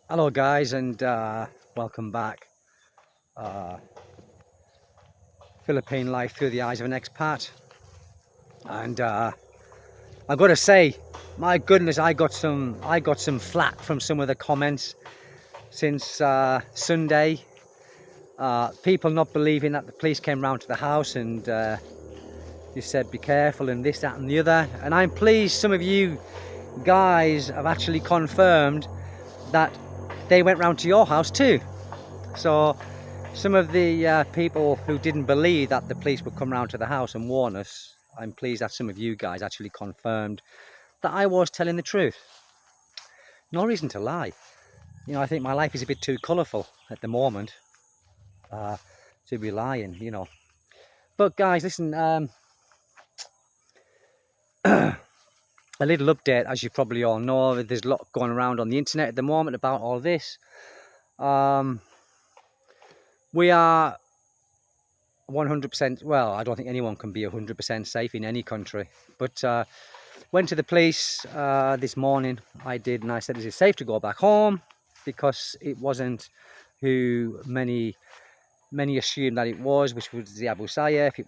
Hello guys, and welcome back. uh, Philippine life through the eyes of an expat. And I've got to say, my goodness, I got some flack from some of the comments since Sunday. People not believing that the police came round to the house and they said be careful and this, that and the other. And I'm pleased some of you guys have actually confirmed that they went round to your house too. So some of the people who didn't believe that the police would come round to the house and warn us, I'm pleased that some of you guys actually confirmed that I was telling the truth. No reason to lie. I think my life is a bit too colourful at the moment to be lying. But guys, listen, a little update, as you probably all know, there's a lot going around on the internet at the moment about all this. We are 100%, well, I don't think anyone can be 100% safe in any country, but went to the police this morning. I did, and I said, is it safe to go back home? Because it wasn't who many assumed that it was, which was the Abu Sayyaf.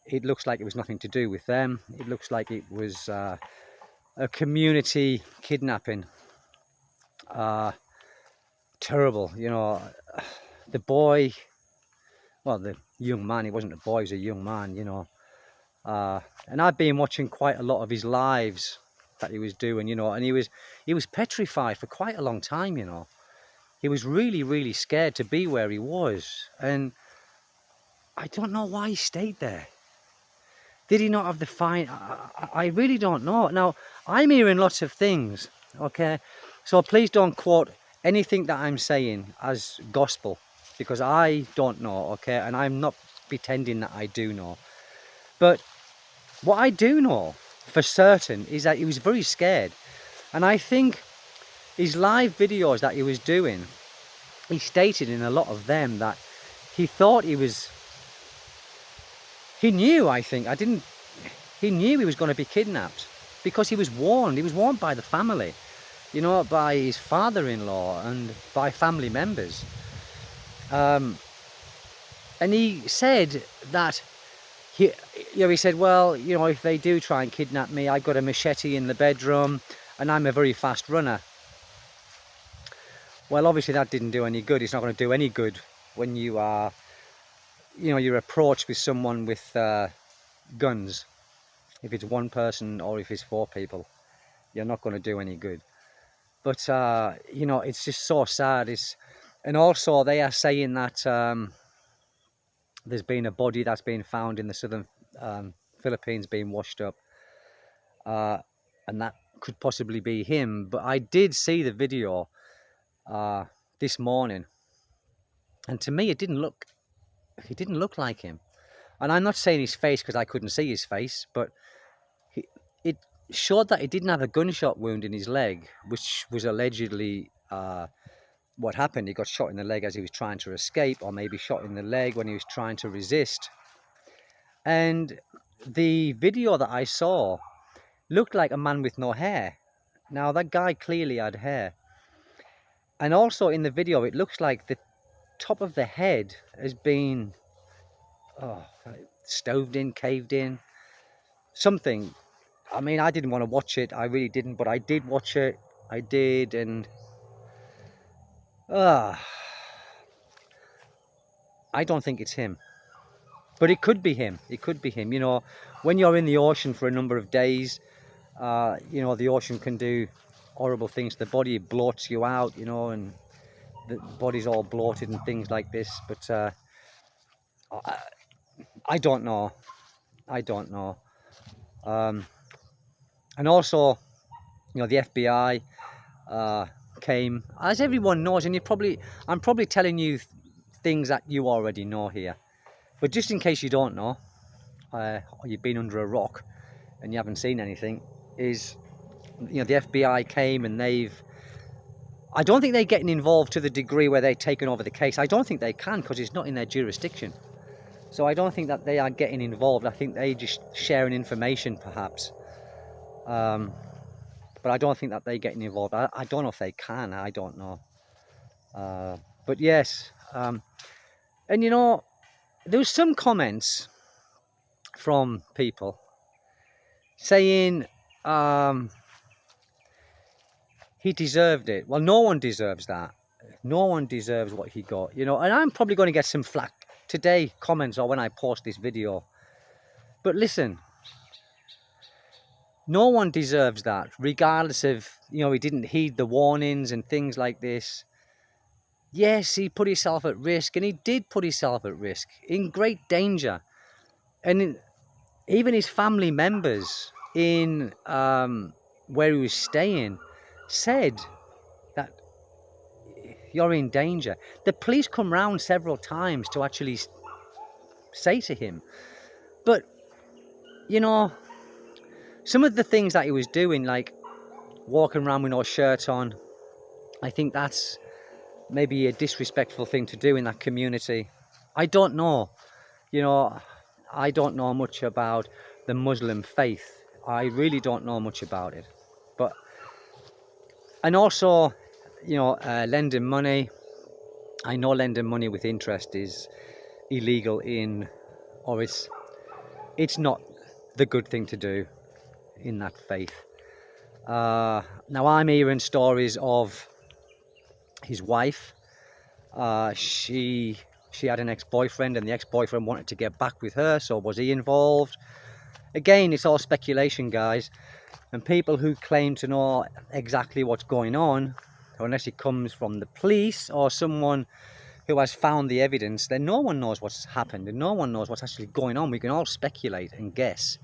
It looks like it was nothing to do with them. It looks like it was a community kidnapping. Terrible, the boy, well, the young man, he wasn't a boy, he was a young man, and I've been watching quite a lot of his lives that he was doing, and he was petrified for quite a long time. He was really, really scared to be where he was, and I don't know why he stayed there. Did he not have the fine? I really don't know. Now, I'm hearing lots of things, okay? So please don't quote anything that I'm saying as gospel, because I don't know, okay? And I'm not pretending that I do know. But what I do know for certain is that he was very scared. And I think his live videos that he was doing, he stated in a lot of them that he thought he knew, I think, he knew he was going to be kidnapped because he was warned by the family, by his father-in-law and by family members. And he said that he said, well, if they do try and kidnap me, I've got a machete in the bedroom and I'm a very fast runner. Well, obviously that didn't do any good. It's not going to do any good when you are, you're approached with someone with guns. If it's one person or if it's four people, you're not going to do any good. But, it's just so sad. And also they are saying that there's been a body that's been found in the southern Philippines being washed up. And that could possibly be him. But I did see the video this morning. And to me, he didn't look like him. And I'm not saying his face because I couldn't see his face, but it showed that he didn't have a gunshot wound in his leg, which was allegedly what happened. He got shot in the leg as he was trying to escape, or maybe shot in the leg when he was trying to resist. And the video that I saw looked like a man with no hair. Now, that guy clearly had hair. And also in the video, it looks like the top of the head has been stoved in, caved in, something. I mean, I didn't want to watch it. I really didn't, but I did watch it. I did, and I don't think it's him. But it could be him. It could be him. When you're in the ocean for a number of days, the ocean can do horrible things to the body. It bloats you out, and the body's all bloated and things like this. But I don't know. I don't know. And also, the FBI came, as everyone knows, and I'm probably telling you things that you already know here. But just in case you don't know, or you've been under a rock and you haven't seen anything, is, the FBI came and I don't think they're getting involved to the degree where they've taken over the case. I don't think they can because it's not in their jurisdiction. So I don't think that they are getting involved. I think they just sharing information perhaps. But I don't think that they're getting involved. I don't know if they can. I don't know. But yes, and you know, there was some comments from people saying he deserved it. Well, no one deserves that. No one deserves what he got, you know. And I'm probably going to get some flack today, comments, or when I post this video. But listen, no one deserves that, regardless of, you know, he didn't heed the warnings and things like this. Yes, he put himself at risk, and he did put himself at risk, in great danger. And even his family members in where he was staying said that you're in danger. The police come round several times to actually say to him. But, you know, some of the things that he was doing, like walking around with no shirt on, I think that's maybe a disrespectful thing to do in that community. I don't know. You know, I don't know much about the Muslim faith. I really don't know much about it. But, and also, you know, lending money. I know lending money with interest is illegal in, or it's not the good thing to do in that faith. Now I'm hearing stories of his wife. She had an ex-boyfriend, and the ex-boyfriend wanted to get back with her, so was he involved? Again, it's all speculation, guys, and people who claim to know exactly what's going on, unless it comes from the police or someone who has found the evidence, then no one knows what's happened and no one knows what's actually going on. We can all speculate and guess,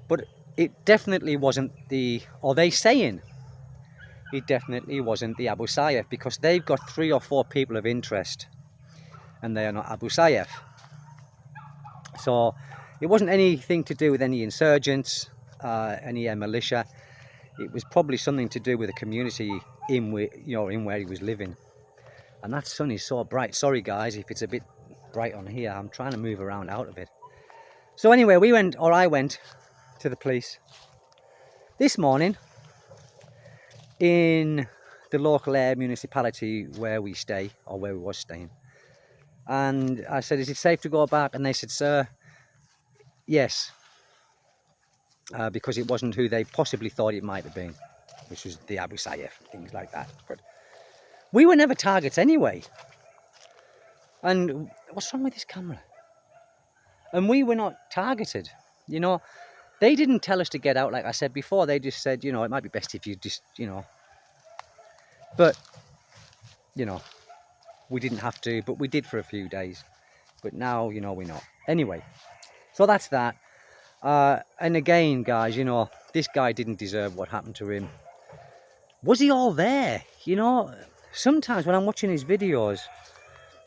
but it definitely wasn't the, or they saying it definitely wasn't the Abu Sayyaf, because they've got 3 or 4 people of interest and they are not Abu Sayyaf. So it wasn't anything to do with any insurgents, any militia. It was probably something to do with the community in where he was living. And that sun is so bright. Sorry guys if it's a bit bright on here. I'm trying to move around out of it. So anyway, I went to the police this morning in the local municipality where we stay, or where we was staying. And I said, is it safe to go back? And they said, sir, yes, because it wasn't who they possibly thought it might have been, which was the Abu Sayyaf, things like that. But we were never targets anyway. And what's wrong with this camera? And we were not targeted, you know. They didn't tell us to get out, like I said before. They just said, you know, it might be best if you just, you know. But, you know, we didn't have to, but we did for a few days. But now, you know, we're not. Anyway, so that's that. And again, guys, you know, this guy didn't deserve what happened to him. Was he all there? You know, sometimes when I'm watching his videos,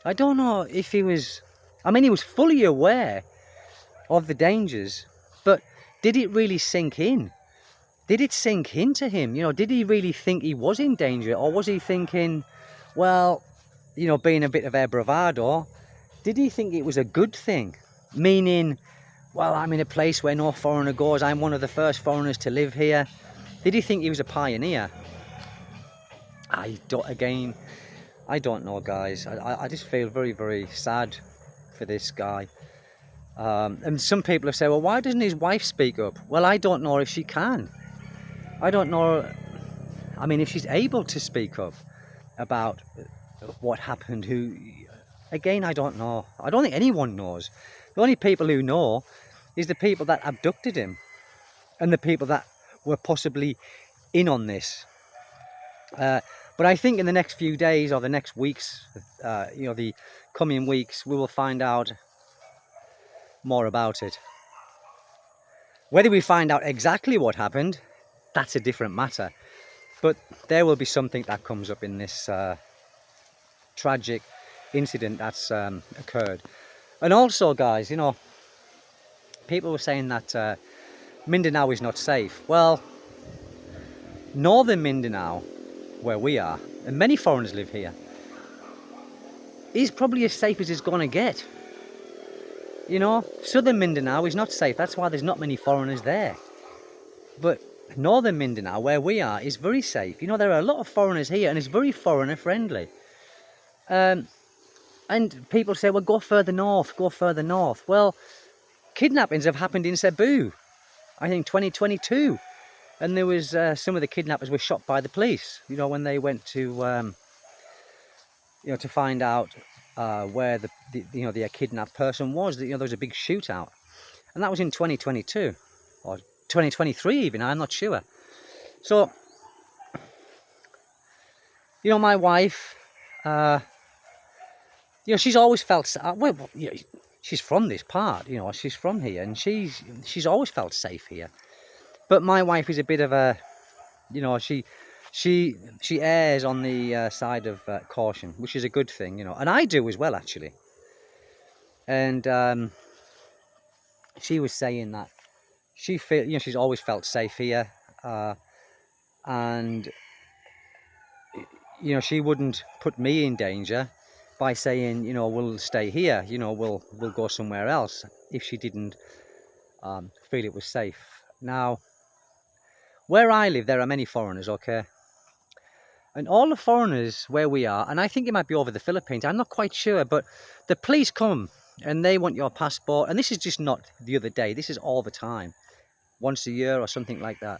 I don't know if he was, I mean, he was fully aware of the dangers, but did it really sink in? Did it sink into him? You know, did he really think he was in danger? Or was he thinking, well, you know, being a bit of a bravado, did he think it was a good thing? Meaning, well, I'm in a place where no foreigner goes. I'm one of the first foreigners to live here. Did he think he was a pioneer? I don't know, guys. I just feel very, very sad for this guy. And some people have said, well, why doesn't his wife speak up? Well, I don't know if she can. I don't know, I mean, if she's able to speak up about what happened. Again, I don't know. I don't think anyone knows. The only people who know is the people that abducted him and the people that were possibly in on this. But I think in the next few days or the next weeks, you know, the coming weeks, we will find out more about it. Whether we find out exactly what happened, that's a different matter. But there will be something that comes up in this tragic incident that's occurred. And also, guys, you know, people were saying that Mindanao is not safe. Well, northern Mindanao, where we are, and many foreigners live here, is probably as safe as it's going to get. You know, southern Mindanao is not safe. That's why there's not many foreigners there. But northern Mindanao, where we are, is very safe. You know, there are a lot of foreigners here, and it's very foreigner friendly. And people say, well, go further north, go further north. Well, kidnappings have happened in Cebu, I think 2022. And there was some of the kidnappers were shot by the police, you know, when they went to, you know, to find out where the you know, the kidnapped person was. You know, there was a big shootout. And that was in 2022 or 2023 even, I'm not sure. So, you know, my wife, you know, she's always felt, well, you know, she's from this part, you know, she's from here, and she's always felt safe here. But my wife is a bit of a, you know, she errs on the side of caution, which is a good thing, you know, and I do as well, actually. And she was saying that you know, she's always felt safe here, and you know, she wouldn't put me in danger by saying, you know, we'll stay here, you know, we'll go somewhere else, if she didn't feel it was safe. Now, where I live, there are many foreigners, okay? And all the foreigners where we are, and I think it might be over the Philippines, I'm not quite sure, but the police come and they want your passport. And this is just not the other day, this is all the time, once a year or something like that.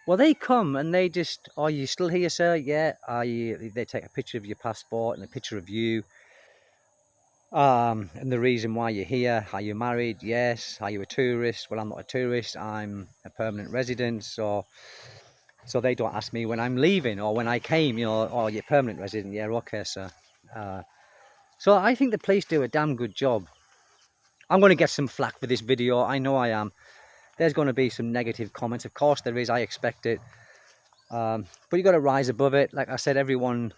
Well, they come and they just, are you still here, sir? Yeah. Are you? They take a picture of your passport and a picture of you. And the reason why you're here. Are you married? Yes. Are you a tourist? Well, I'm not a tourist, I'm a permanent resident. So they don't ask me when I'm leaving or when I came, you know, oh, you're a permanent resident. Yeah, okay, sir. So I think the police do a damn good job. I'm going to get some flack for this video, I know I am. There's going to be some negative comments, of course there is, I expect it. But you've got to rise above it. Like I said, everyone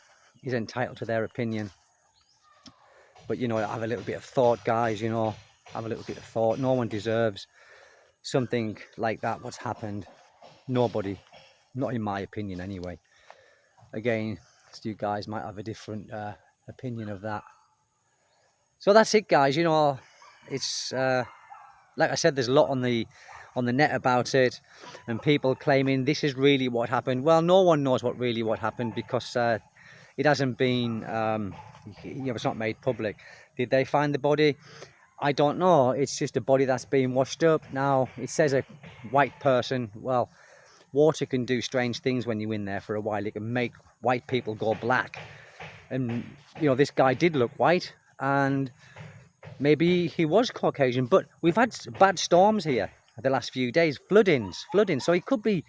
is entitled to their opinion. But, you know, have a little bit of thought, guys, you know. Have a little bit of thought. No one deserves something like that, what's happened. Nobody. Not in my opinion, anyway. Again, you guys might have a different opinion of that. So that's it, guys. You know, it's... like I said, there's a lot on the net about it, and people claiming this is really what happened. Well, no one knows what happened, because it hasn't been, you know, it's not made public. Did they find the body? I don't know. It's just a body that's been washed up. Now, it says a white person. Well, water can do strange things when you're in there for a while. It can make white people go black. And, you know, this guy did look white, and maybe he was Caucasian, but we've had bad storms here the last few days, flooding. So he could be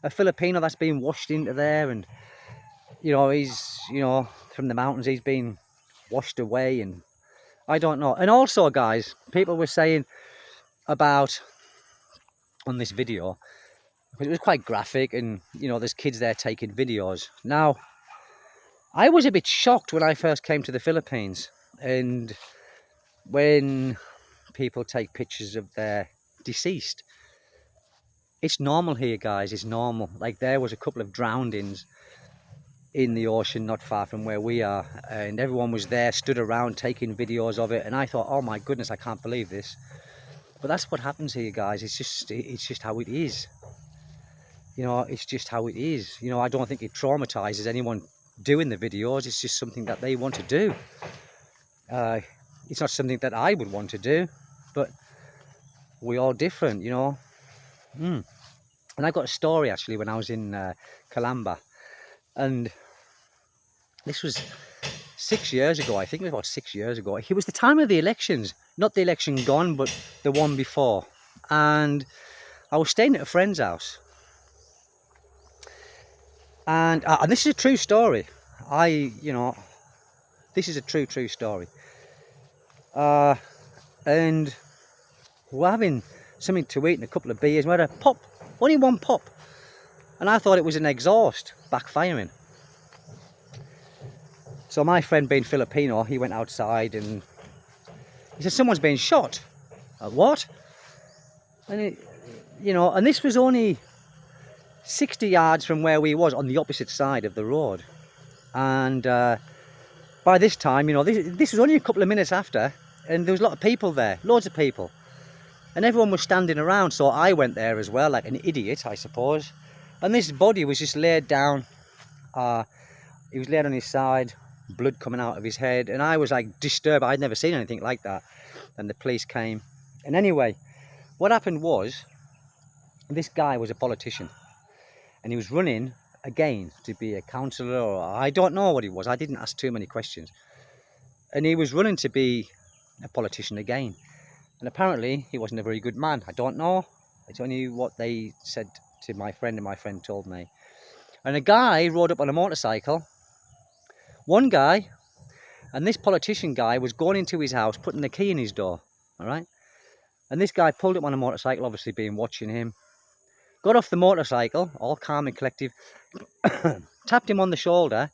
a Filipino that's been washed into there, and, you know, he's, you know, from the mountains, he's been washed away, and I don't know. And also, guys, people were saying about, on this video, because it was quite graphic, and, you know, there's kids there taking videos. Now, I was a bit shocked when I first came to the Philippines, and when people take pictures of their deceased, it's normal here, guys. It's normal. Like, there was a couple of drownings in the ocean not far from where we are, and everyone was there, stood around taking videos of it, and I thought, oh my goodness, I can't believe this. But that's what happens here, guys. It's just how it is. You know, it's just how it is. You know, I don't think it traumatizes anyone doing the videos. It's just something that they want to do. It's not something that I would want to do, but we're all different, you know. And I got a story, actually, when I was in Calamba, and this was 6 years ago. I think it was about 6 years ago. It was the time of the elections, not the election gone, but the one before. And I was staying at a friend's house, and this is a true story. You know, this is a true story. And we're having something to eat and a couple of beers. We had a pop, only one pop, and I thought it was an exhaust backfiring. So my friend, being Filipino, he went outside and he said, someone's being shot. What? And you know, and this was only 60 yards from where we was, on the opposite side of the road. And by this time, you know, this was only a couple of minutes after, and there was a lot of people there, loads of people. And everyone was standing around, so I went there as well, like an idiot, I suppose. And this body was just laid down. He was laid on his side, blood coming out of his head, and I was like disturbed. I'd never seen anything like that. And the police came. And anyway, what happened was, this guy was a politician, and he was running again to be a councillor, or I don't know what he was. I didn't ask too many questions. And he was running to be a politician again. And apparently he wasn't a very good man. I don't know. It's only what they said to my friend, and my friend told me. And a guy rode up on a motorcycle. One guy, and this politician guy was going into his house, putting the key in his door. All right. And this guy pulled up on a motorcycle, obviously being watching him. Got off the motorcycle, all calm and collective, tapped him on the shoulder,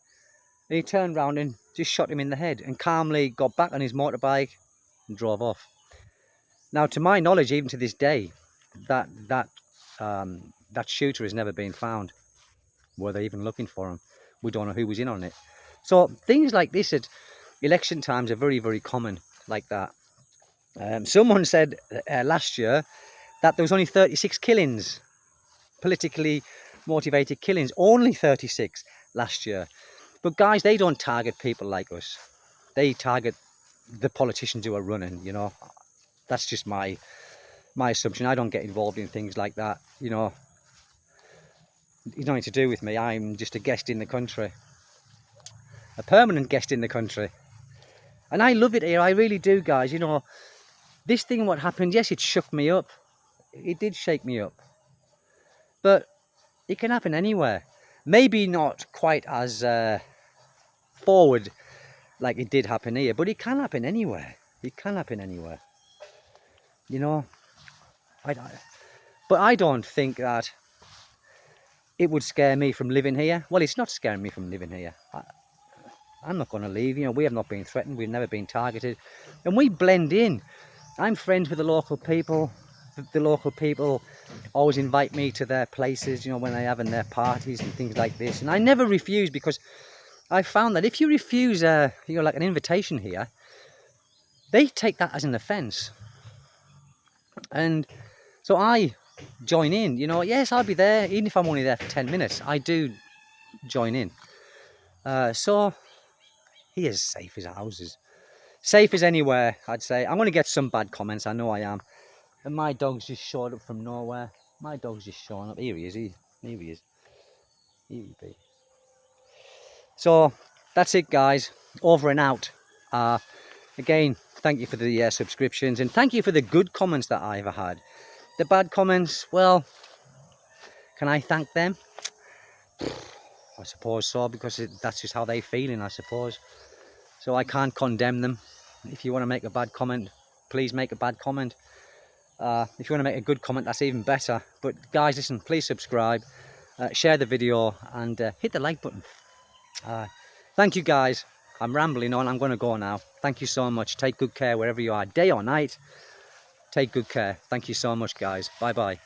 and he turned round and just shot him in the head, and calmly got back on his motorbike and drove off. Now, to my knowledge, even to this day, that shooter has never been found. Were they even looking for him? We don't know who was in on it. So things like this at election times are very, very common, like that. Someone said last year that there was only 36 killings, politically motivated killings, only 36 last year. But guys, they don't target people like us. They target the politicians who are running, you know. That's just my assumption. I don't get involved in things like that, you know. It's nothing to do with me. I'm just a guest in the country, a permanent guest in the country, and I love it here. I really do, guys. You know, this thing what happened, yes, it shook me up. It did shake me up, but it can happen anywhere. Maybe not quite as forward like it did happen here, but it can happen anywhere. It can happen anywhere, you know. But I don't think that it would scare me from living here. Well, it's not scaring me from living here. I'm not going to leave. You know, we have not been threatened. We've never been targeted, and we blend in. I'm friends with the local people. The local people always invite me to their places, you know, when they're having their parties and things like this. And I never refuse, because I found that if you refuse, you know, like an invitation here, they take that as an offence. And so I join in, you know. Yes, I'll be there, even if I'm only there for 10 minutes. I do join in. So he is safe as houses. Safe as anywhere, I'd say. I'm going to get some bad comments, I know I am. And my dog's just showed up from nowhere. My dog's just showing up. Here he is. Here he is. Here he be. So that's it, guys. Over and out. Again, thank you for the subscriptions, and thank you for the good comments that I've had. The bad comments, well, can I thank them? I suppose so, because that's just how they're feeling, I suppose. So I can't condemn them. If you want to make a bad comment, please make a bad comment. If you want to make a good comment, that's even better. But guys, listen, please subscribe, share the video, and hit the like button. Thank you, guys. I'm rambling on. I'm going to go now. Thank you so much. Take good care wherever you are, day or night. Take good care. Thank you so much, guys. Bye bye.